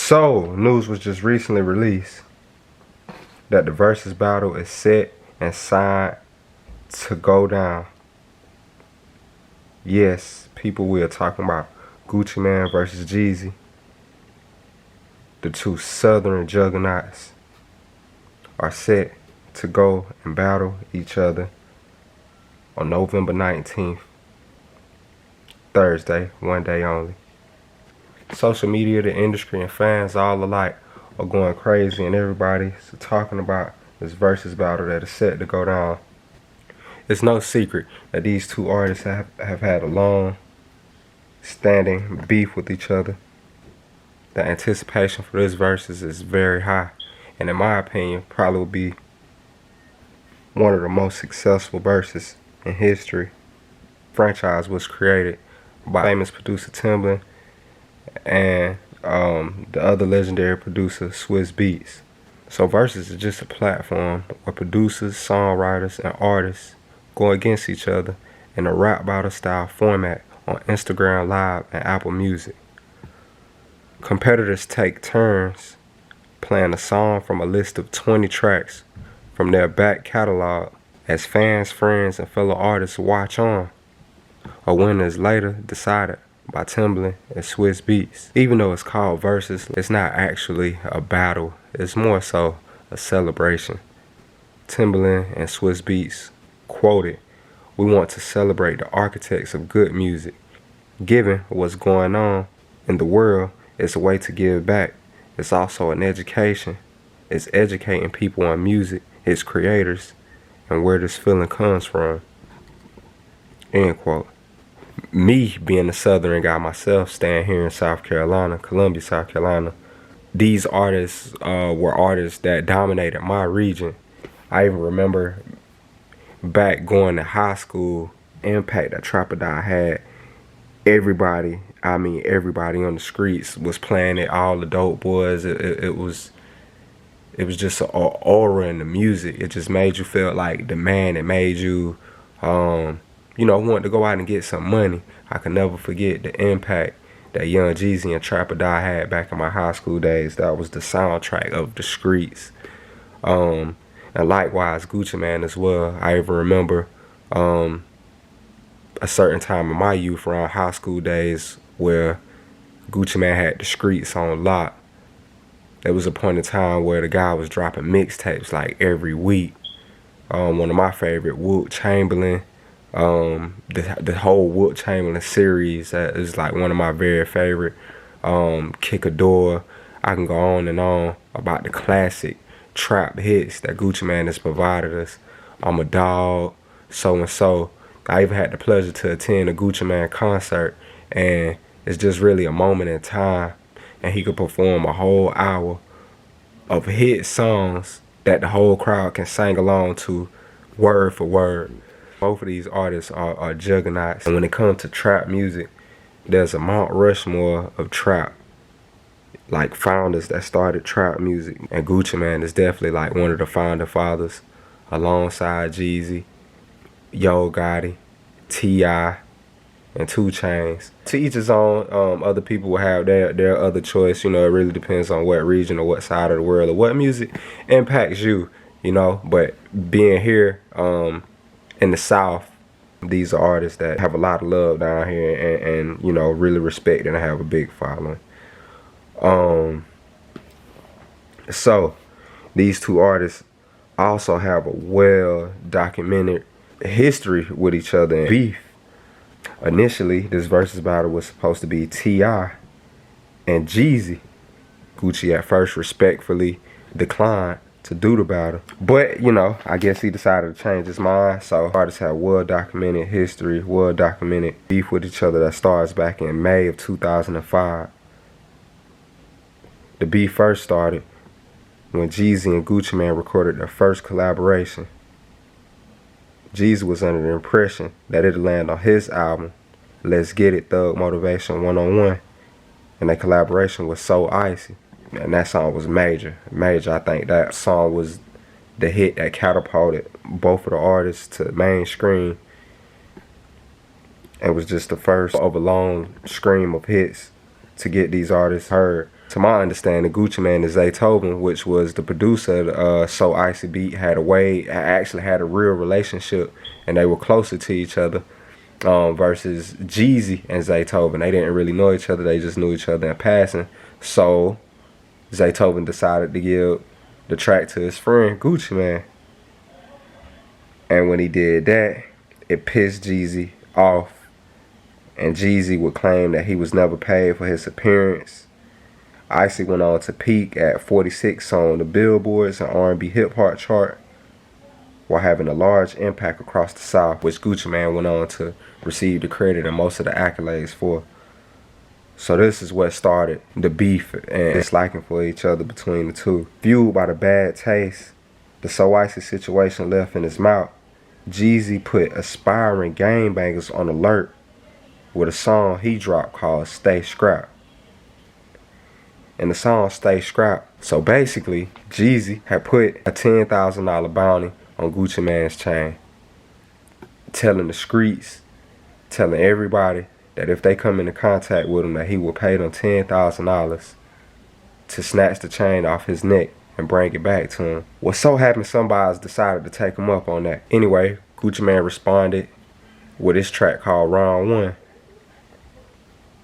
So, news was just recently released that the versus battle is set and signed to go down. Yes, people, we are talking about Gucci Mane versus Jeezy, the two southern juggernauts, are set to go and battle each other on November 19th, Thursday, one day only. Social media, the industry, and fans all alike are going crazy, and everybody's talking about this versus battle that is set to go down. It's no secret that these two artists have had a long standing beef with each other. The anticipation for this versus is very high, and in my opinion, probably will be one of the most successful verses in history. The franchise was created by famous producer Timbaland and the other legendary producer Swiss Beats. So versus is just a platform where producers, songwriters, and artists go against each other in a rap battle style format on Instagram Live and Apple Music. Competitors take turns playing a song from a list of 20 tracks from their back catalog as fans, friends, and fellow artists watch on. A winner is later decided by Timbaland and Swiss Beats. Even though it's called versus, it's not actually a battle. It's more so a celebration. Timbaland and Swiss Beats quoted, "We want to celebrate the architects of good music. Given what's going on in the world, it's a way to give back. It's also an education. It's educating people on music, its creators, and where this feeling comes from." End quote. Me being a southern guy myself, staying here in South Carolina, Columbia, South Carolina, these artists were artists that dominated my region. I even remember back going to high school, impact that Trap or Die had. Everybody on the streets was playing it. All the dope boys. It was just an aura in the music. It just made you feel like the man. It made you, want to go out and get some money. I can never forget the impact that Young Jeezy and Trap or Die had back in my high school days. That was the soundtrack of the streets. And likewise, Gucci Mane as well. I even remember a certain time in my youth around high school days where Gucci Mane had the streets on lock. There was a point in time where the guy was dropping mixtapes like every week. One of my favorite, Wilt Chamberlain. The whole Wilt Chamberlain series is like one of my very favorite. Kick a Door. I can go on and on about the classic trap hits that Gucci Mane has provided us. I'm a Dog, So and So. I even had the pleasure to attend a Gucci Mane concert, and it's just really a moment in time, and he could perform a whole hour of hit songs that the whole crowd can sing along to word for word. Both of these artists are juggernauts, and when it comes to trap music, there's a Mount Rushmore of trap, like founders that started trap music, and Gucci Mane is definitely like one of the founding fathers, alongside Jeezy, Yo Gotti, T.I., and 2 Chainz. To each his own. Other people will have their other choice. It really depends on what region or what side of the world or what music impacts you. But being here in the South, these are artists that have a lot of love down here and really respect and have a big following. So these two artists also have a well-documented history with each other and beef. Initially, this versus battle was supposed to be T.I. and Jeezy. Gucci at first respectfully declined to do the battle, but I guess he decided to change his mind. So artists have well-documented history, well-documented beef with each other that starts back in May of 2005. The beef first started when Jeezy and Gucci Mane recorded their first collaboration. Jeezy was under the impression that it'd land on his album, Let's Get It, Thug Motivation 101, and their collaboration was So Icy. And that song was major. I think that song was the hit that catapulted both of the artists to mainstream. It was just the first of a long stream of hits to get these artists heard. To my understanding, Gucci Mane and Zaytoven, which was the producer of the So Icy beat, actually had a real relationship, and they were closer to each other. Versus Jeezy and Zaytoven, they didn't really know each other; they just knew each other in passing. So Zaytoven decided to give the track to his friend Gucci Mane, and when he did that, it pissed Jeezy off, and Jeezy would claim that he was never paid for his appearance. Icy went on to peak at 46 on the Billboard's and R&B hip hop chart, while having a large impact across the South, which Gucci Mane went on to receive the credit and most of the accolades for. So this is what started the beef and disliking for each other between the two. Fueled by the bad taste the So Icy situation left in his mouth, Jeezy put aspiring gangbangers on alert with a song he dropped called Stay Scrapped. And the song Stay Scrapped. So basically, Jeezy had put a $10,000 bounty on Gucci Mane's chain, telling the streets, telling everybody that if they come into contact with him, that he will pay them $10,000 to snatch the chain off his neck and bring it back to him. Well, so happened somebody's decided to take him up on that. Anyway, Gucci Mane responded with his track called Round One.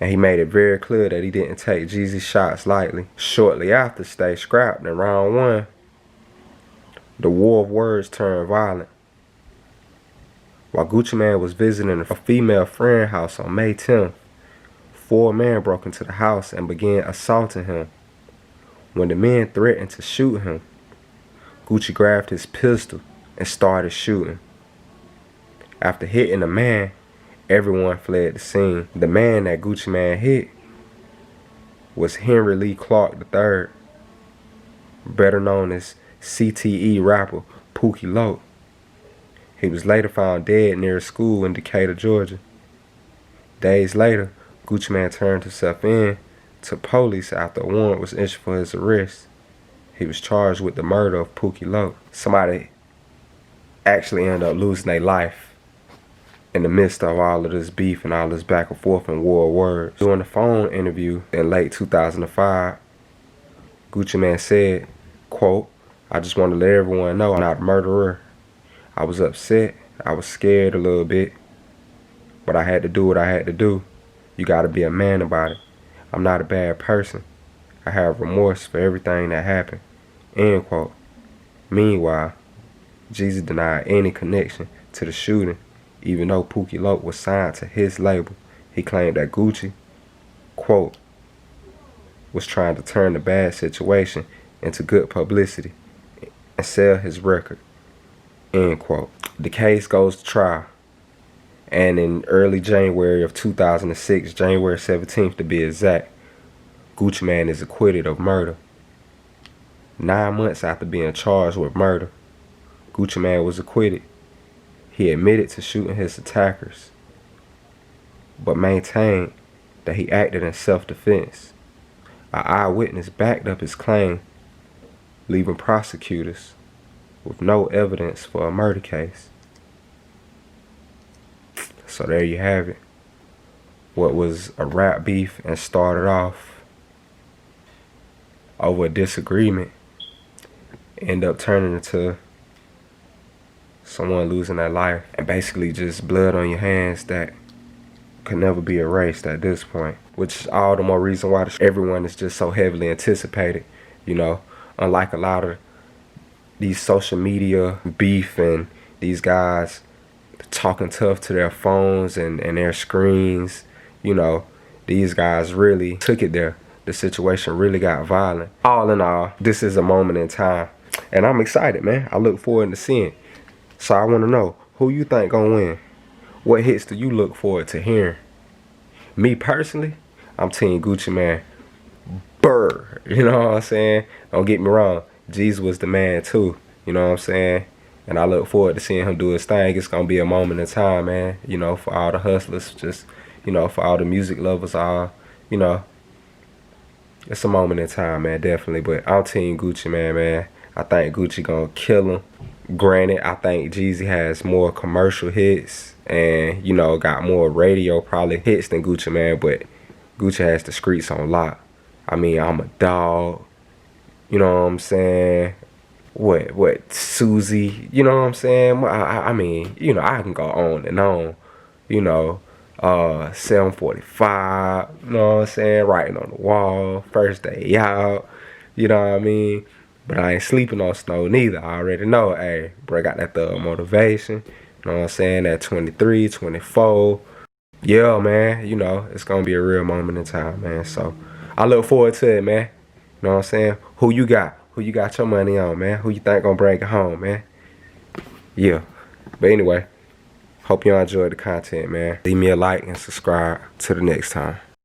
And he made it very clear that he didn't take Jeezy's shots lightly. Shortly after Stay Scrapped in Round One, the war of words turned violent. While Gucci Mane was visiting a female friend house on May 10th, 4 men broke into the house and began assaulting him. When the men threatened to shoot him, Gucci grabbed his pistol and started shooting. After hitting the man, everyone fled the scene. The man that Gucci Mane hit was Henry Lee Clark III, better known as CTE rapper Pookie Loc. He was later found dead near a school in Decatur, Georgia. Days later, Gucci Mane turned himself in to police after a warrant was issued for his arrest. He was charged with the murder of Pookie Loc. Somebody actually ended up losing their life in the midst of all of this beef and all this back and forth and war of words. During the phone interview in late 2005, Gucci Mane said, quote, "I just want to let everyone know I'm not a murderer. I was upset, I was scared a little bit, but I had to do what I had to do. You gotta be a man about it. I'm not a bad person. I have remorse for everything that happened." End quote. Meanwhile, Jeezy denied any connection to the shooting, even though Pookie Loc was signed to his label. He claimed that Gucci, quote, was trying to turn the bad situation into good publicity and sell his record, end quote. The case goes to trial, and in early January of 2006, January 17th to be exact, Gucci Mane is acquitted of murder. 9 months after being charged with murder, Gucci Mane was acquitted. He admitted to shooting his attackers, but maintained that he acted in self-defense. An eyewitness backed up his claim, leaving prosecutors with no evidence for a murder case. So there you have it. What was a rap beef and started off over a disagreement ended up turning into someone losing their life, and basically just blood on your hands that could never be erased at this point. Which is all the more reason why everyone is just so heavily anticipated. You know, unlike a lot of these social media beef and these guys talking tough to their phones and their screens, you know, these guys really took it there. The situation really got violent. All in all, this is a moment in time, and I'm excited, man. I look forward to seeing. So I want to know, who you think gonna win? What hits do you look forward to hearing? Me personally, I'm Team Gucci Mane. Burr, you know what I'm saying? Don't get me wrong, Jeezy was the man too, you know what I'm saying? And I look forward to seeing him do his thing. It's gonna be a moment in time, man, you know, for all the hustlers, just, you know, for all the music lovers, all, you know, it's a moment in time, man, definitely. But I'm Team Gucci Mane, man. I think Gucci gonna kill him. Granted, I think Jeezy has more commercial hits and, you know, got more radio probably hits than Gucci Mane, but Gucci has the streets on lock. I mean, I'm a dog. You know what I'm saying? What, Susie? You know what I'm saying? I mean, you know, I can go on and on. You know, 745. You know what I'm saying? Writing on the wall. First day out. You know what I mean? But I ain't sleeping on snow neither. I already know. Hey, bro, got that thug motivation. You know what I'm saying? At 23, 24. Yeah, man, you know, it's gonna be a real moment in time, man. So I look forward to it, man. You know what I'm saying? Who you got? Who you got your money on, man? Who you think gonna bring it home, man? Yeah. But anyway, hope y'all enjoyed the content, man. Leave me a like and subscribe. Till the next time.